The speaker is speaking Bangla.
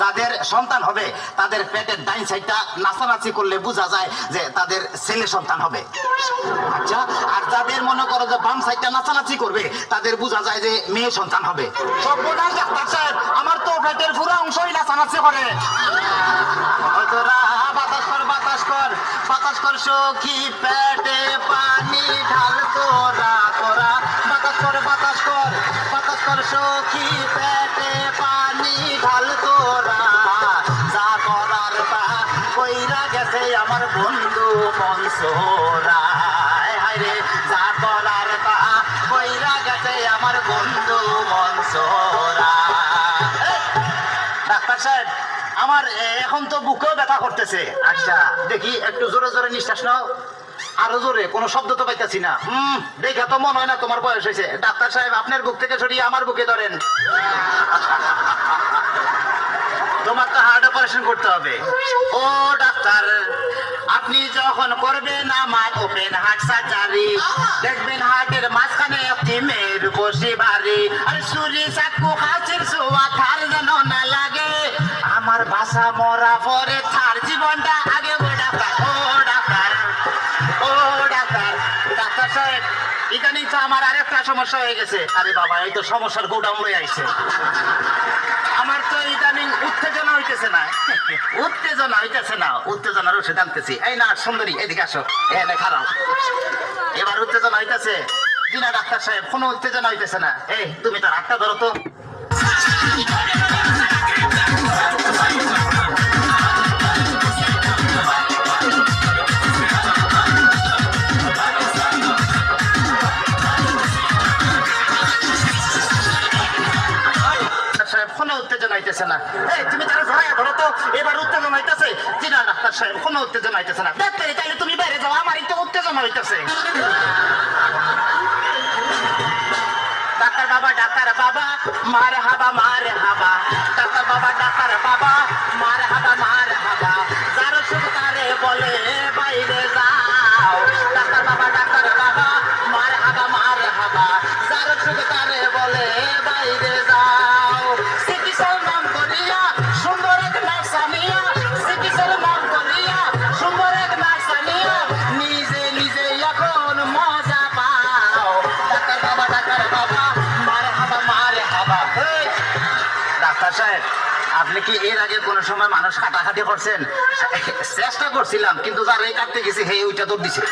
যাদের সন্তান হবে তাদের পেটের ডাইন সাইডটা নাচানাচি করলে বোঝা যায় যে তাদের ছেলে সন্তান হবে। আচ্ছা, আর যাদের মনে করো যে বাম সাইডটা নাচানাচি করবে তাদের বোঝা যায় যে মেয়ে সন্তান হবে। সর্বনাশ ডাক্তার সাহেব, আমার তো পেটের পুরো অংশই নাচানাচি করে। বাতাস কর বাতাস কর বাতাস কর সখী, পেটে পানি ঢাল তোরা তোরা। বাতাস কর বাতাস কর বাতাস কর সখী, পেটে পানি ঢাল তোরা। যা করার তা কইরা গেছে আমার বন্ধু মনসুরা। হায় রে, যা করার তা কইরা গেছে আমার বন্ধু মনসুরা। ডাক্তার সাহেব, আমার এখন তো বুকেও ব্যথা করতেছে। আচ্ছা দেখি একটু জোরে জোরে নিঃশ্বাস নাও। আরো জোরে, কোনো শব্দ তো পাইতেছি না। দেখা তো মনে হয় না তোমার বয়স হয়েছে। ডাক্তার সাহেব, আপনার বুক থেকে সরিয়ে আমার বুকে ধরেন। তোমার তো হার্ট অপারেশন করতে হবে। ও ডাক্তার, আপনি যখন করবেন আমার ওপেন হার্ট সার্জারি, দেখবেন হার্টের মাঝখানে একটি মেয়ের বসে বাড়ি। আর সুরি চাকু কাছের সোয়া থার যেন না লাগে। আমার বাসা মরা পরে তার জীবনটা আগে। ও ডাক্তার, ও ডাক্তার, ও ডাক্তার। ডাক্তার সাহেব, ইদানিং তো আমার আরেকটা সমস্যা হয়ে গেছে। আরে বাবা, এই তো সমস্যার গোডাউন লয়ে আইছে। আমার তো ইদানিং উত্তেজনা হইতেছে না। উত্তেজনা হইতেছে না, উত্তেজনার ওষুধ আনতেছি। এই না সুন্দরী, এদিকে আসো, এনে খারাপ। এবার উত্তেজনা হইতেছে কিনা ডাক্তার সাহেব? কোনো উত্তেজনা হইতেছে না। এই তুমি তার হাতটা ধরো তো। উত্তেজনা হইতেছে না। এই তুমি তারা ধরাই ধরো তো। এবার উত্তেজনা হইতেছে কিনা ডাক্তার সাহেব? কোনো উত্তেজনা হইতেছে না। ডাক্তার, তাইলে তুমি বাইরে যাও, আমার একটু উত্তেজনা হইতেছে। ডাক্তার বাবা, ডাক্তার বাবা, মার হাবা মার হাবা। ডাক্তার বাবা, ডাক্তার বাবা, মার হাবা মার হাবা। যার সুখ তারে বলে বাইরে যাও। ডাক্তার বাবা, ডাক্তার বাবা, মার হাবা মার হাবা। যার সুখ তারে বলে বাইরে যাও। চিকিৎসার নাম করিয়া সুন্দর এক নার্সানিয়া, চিকিৎসার নাম করিয়া সুন্দর এক নার্সানিয়া, নিজে নিজে এখন মজা পাও। ডাক্তার বাবা, ডাক্তার বাবা, মার হাবা মার হাবা। ডাক্তার সাহেব, আপনি কি এর আগে কোন সময় মানুষ কাটাকাটি করছেন? চেষ্টা করছিলাম, কিন্তু যার এই কাটতে গেছে হে ওইটা দৌড় দিছে।